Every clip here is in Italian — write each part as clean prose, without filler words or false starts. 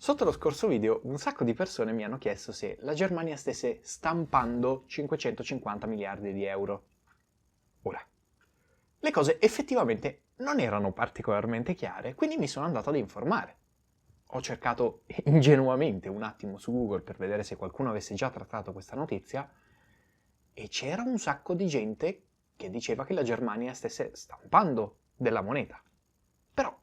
Sotto lo scorso video un sacco di persone mi hanno chiesto se la Germania stesse stampando 550 miliardi di euro. Ora, le cose effettivamente non erano particolarmente chiare, quindi mi sono andato ad informare. Ho cercato ingenuamente un attimo su Google per vedere se qualcuno avesse già trattato questa notizia e c'era un sacco di gente che diceva che la Germania stesse stampando della moneta. Però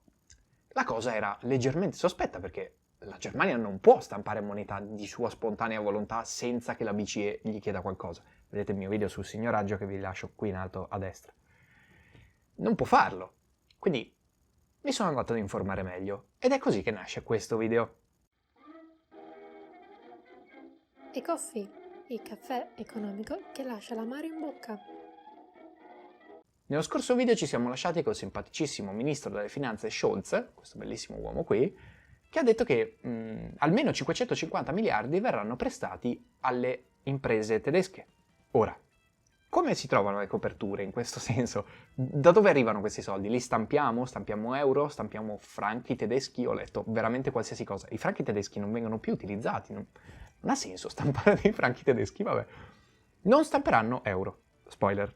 la cosa era leggermente sospetta perché la Germania non può stampare moneta di sua spontanea volontà senza che la BCE gli chieda qualcosa. Vedete il mio video sul signoraggio che vi lascio qui in alto a destra. Non può farlo. Quindi mi sono andato ad informare meglio ed è così che nasce questo video. E-Coffee, il caffè economico che lascia l'amaro in bocca. Nello scorso video ci siamo lasciati col simpaticissimo ministro delle finanze Scholz, questo bellissimo uomo qui, che ha detto che almeno 550 miliardi verranno prestati alle imprese tedesche. Ora, come si trovano le coperture in questo senso? Da dove arrivano questi soldi? Li stampiamo? Stampiamo euro? Stampiamo franchi tedeschi? Ho letto veramente qualsiasi cosa. I franchi tedeschi non vengono più utilizzati, non ha senso stampare dei franchi tedeschi, vabbè. Non stamperanno euro, spoiler.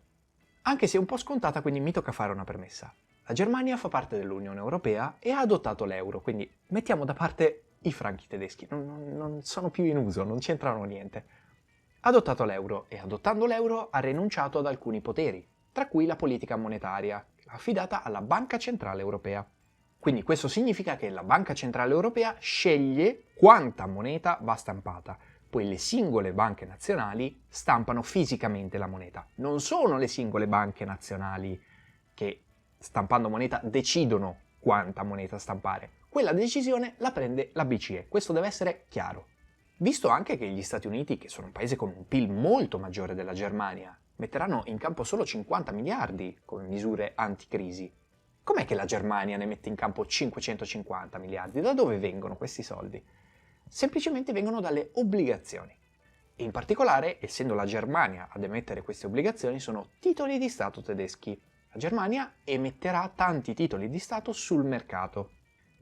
Anche se è un po' scontata, quindi mi tocca fare una premessa. La Germania fa parte dell'Unione Europea e ha adottato l'euro, quindi mettiamo da parte i franchi tedeschi, non sono più in uso, non c'entrano niente. Ha adottato l'euro e adottando l'euro ha rinunciato ad alcuni poteri, tra cui la politica monetaria, affidata alla Banca Centrale Europea. Quindi questo significa che la Banca Centrale Europea sceglie quanta moneta va stampata, poi le singole banche nazionali stampano fisicamente la moneta. Non sono le singole banche nazionali che, stampando moneta, decidono quanta moneta stampare. Quella decisione la prende la BCE, questo deve essere chiaro. Visto anche che gli Stati Uniti, che sono un paese con un PIL molto maggiore della Germania, metteranno in campo solo 50 miliardi come misure anticrisi, com'è che la Germania ne mette in campo 550 miliardi? Da dove vengono questi soldi? Semplicemente vengono dalle obbligazioni. E in particolare, essendo la Germania ad emettere queste obbligazioni, sono titoli di Stato tedeschi. La Germania emetterà tanti titoli di Stato sul mercato.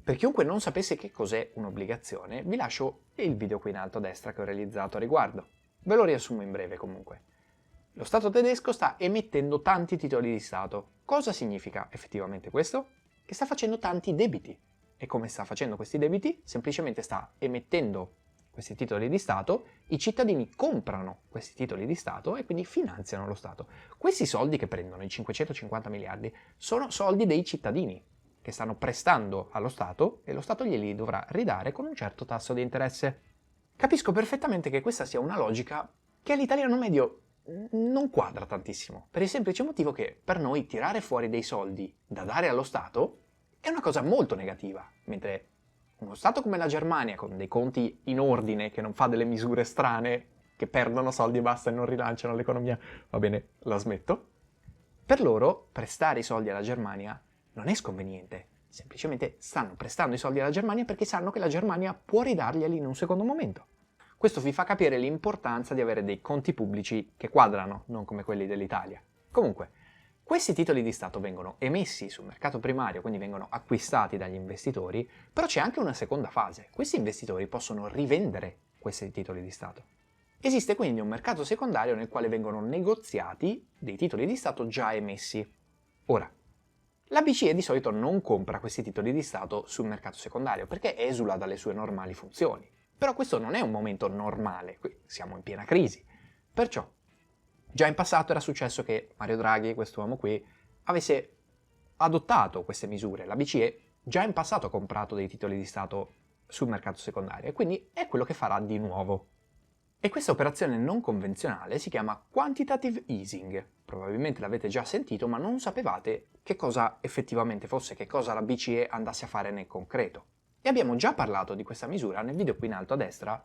Per chiunque non sapesse che cos'è un'obbligazione, vi lascio il video qui in alto a destra che ho realizzato a riguardo. Ve lo riassumo in breve comunque. Lo Stato tedesco sta emettendo tanti titoli di Stato. Cosa significa effettivamente questo? Che sta facendo tanti debiti. E come sta facendo questi debiti? Semplicemente sta emettendo questi titoli di Stato, i cittadini comprano questi titoli di Stato e quindi finanziano lo Stato. Questi soldi che prendono, i 550 miliardi, sono soldi dei cittadini che stanno prestando allo Stato e lo Stato glieli dovrà ridare con un certo tasso di interesse. Capisco perfettamente che questa sia una logica che all'italiano medio non quadra tantissimo, per il semplice motivo che per noi tirare fuori dei soldi da dare allo Stato è una cosa molto negativa, mentre uno Stato come la Germania, con dei conti in ordine, che non fa delle misure strane, che perdono soldi e basta e non rilanciano l'economia, va bene, la smetto, per loro prestare i soldi alla Germania non è sconveniente, semplicemente stanno prestando i soldi alla Germania perché sanno che la Germania può ridarglieli in un secondo momento. Questo vi fa capire l'importanza di avere dei conti pubblici che quadrano, non come quelli dell'Italia. Comunque, questi titoli di Stato vengono emessi sul mercato primario, quindi vengono acquistati dagli investitori, però c'è anche una seconda fase. Questi investitori possono rivendere questi titoli di Stato. Esiste quindi un mercato secondario nel quale vengono negoziati dei titoli di Stato già emessi. Ora, la BCE di solito non compra questi titoli di Stato sul mercato secondario perché esula dalle sue normali funzioni. Però questo non è un momento normale, qui siamo in piena crisi. Perciò, già in passato era successo che Mario Draghi, quest'uomo qui, avesse adottato queste misure. La BCE già in passato ha comprato dei titoli di Stato sul mercato secondario e quindi è quello che farà di nuovo. E questa operazione non convenzionale si chiama quantitative easing. Probabilmente l'avete già sentito, ma non sapevate che cosa effettivamente fosse, che cosa la BCE andasse a fare nel concreto. E abbiamo già parlato di questa misura nel video qui in alto a destra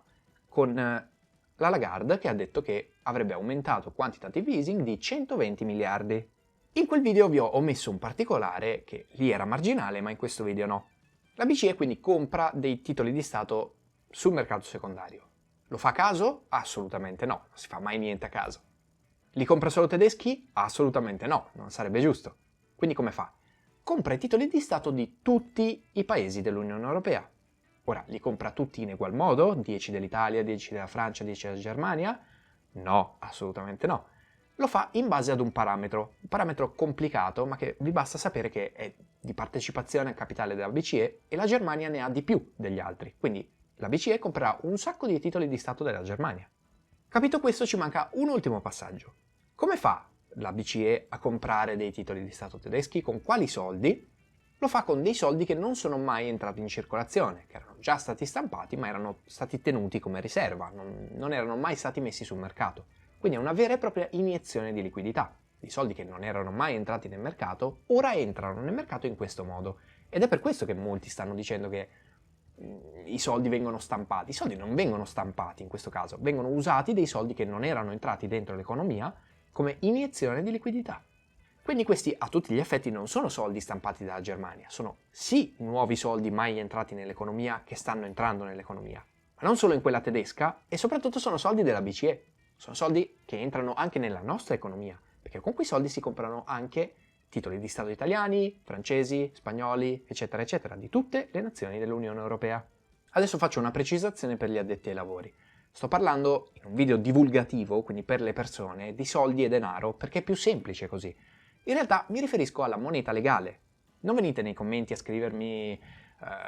con la Lagarde che ha detto che avrebbe aumentato quantitative easing di 120 miliardi. In quel video vi ho omesso un particolare che lì era marginale, ma in questo video no. La BCE quindi compra dei titoli di Stato sul mercato secondario. Lo fa a caso? Assolutamente no, non si fa mai niente a caso. Li compra solo tedeschi? Assolutamente no, non sarebbe giusto. Quindi come fa? Compra i titoli di Stato di tutti i paesi dell'Unione Europea. Ora, li compra tutti in egual modo? 10 dell'Italia, 10 della Francia, 10 della Germania? No, assolutamente no. Lo fa in base ad un parametro complicato, ma che vi basta sapere che è di partecipazione al capitale della BCE e la Germania ne ha di più degli altri. Quindi la BCE comprerà un sacco di titoli di Stato della Germania. Capito questo, ci manca un ultimo passaggio. Come fa la BCE a comprare dei titoli di Stato tedeschi? Con quali soldi? Lo fa con dei soldi che non sono mai entrati in circolazione, che erano già stati stampati ma erano stati tenuti come riserva, non erano mai stati messi sul mercato. Quindi è una vera e propria iniezione di liquidità. I soldi che non erano mai entrati nel mercato, ora entrano nel mercato in questo modo. Ed è per questo che molti stanno dicendo che i soldi vengono stampati. I soldi non vengono stampati in questo caso, vengono usati dei soldi che non erano entrati dentro l'economia come iniezione di liquidità. Quindi questi a tutti gli effetti non sono soldi stampati dalla Germania, sono sì nuovi soldi mai entrati nell'economia che stanno entrando nell'economia, ma non solo in quella tedesca, e soprattutto sono soldi della BCE, sono soldi che entrano anche nella nostra economia, perché con quei soldi si comprano anche titoli di Stato italiani, francesi, spagnoli, eccetera, eccetera, di tutte le nazioni dell'Unione Europea. Adesso faccio una precisazione per gli addetti ai lavori. Sto parlando in un video divulgativo, quindi per le persone, di soldi e denaro, perché è più semplice così. In realtà mi riferisco alla moneta legale. Non venite nei commenti a scrivermi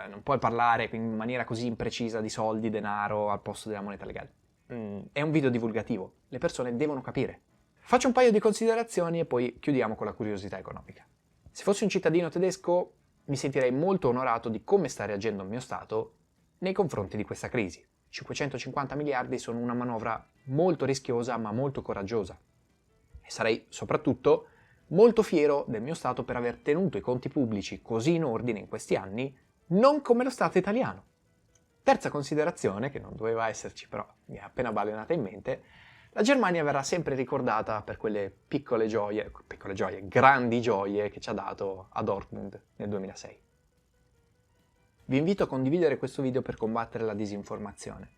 non puoi parlare in maniera così imprecisa di soldi, denaro al posto della moneta legale. È un video divulgativo, le persone devono capire. Faccio un paio di considerazioni e poi chiudiamo con la curiosità economica. Se fossi un cittadino tedesco mi sentirei molto onorato di come sta reagendo il mio Stato nei confronti di questa crisi. 550 miliardi sono una manovra molto rischiosa ma molto coraggiosa. E sarei soprattutto molto fiero del mio Stato per aver tenuto i conti pubblici così in ordine in questi anni, non come lo Stato italiano. Terza considerazione, che non doveva esserci però mi è appena balenata in mente, la Germania verrà sempre ricordata per quelle piccole gioie, grandi gioie che ci ha dato a Dortmund nel 2006. Vi invito a condividere questo video per combattere la disinformazione.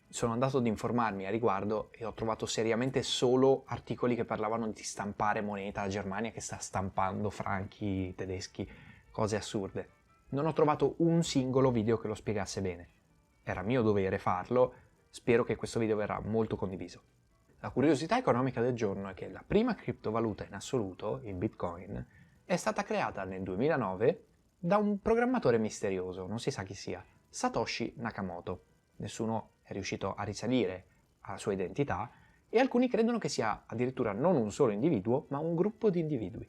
Sono andato ad informarmi a riguardo e ho trovato seriamente solo articoli che parlavano di stampare moneta. La Germania che sta stampando franchi tedeschi, cose assurde. Non ho trovato un singolo video che lo spiegasse bene. Era mio dovere farlo, spero che questo video verrà molto condiviso. La curiosità economica del giorno è che la prima criptovaluta in assoluto, il Bitcoin, è stata creata nel 2009 da un programmatore misterioso, non si sa chi sia, Satoshi Nakamoto. Nessuno è riuscito a risalire alla sua identità e alcuni credono che sia addirittura non un solo individuo, ma un gruppo di individui.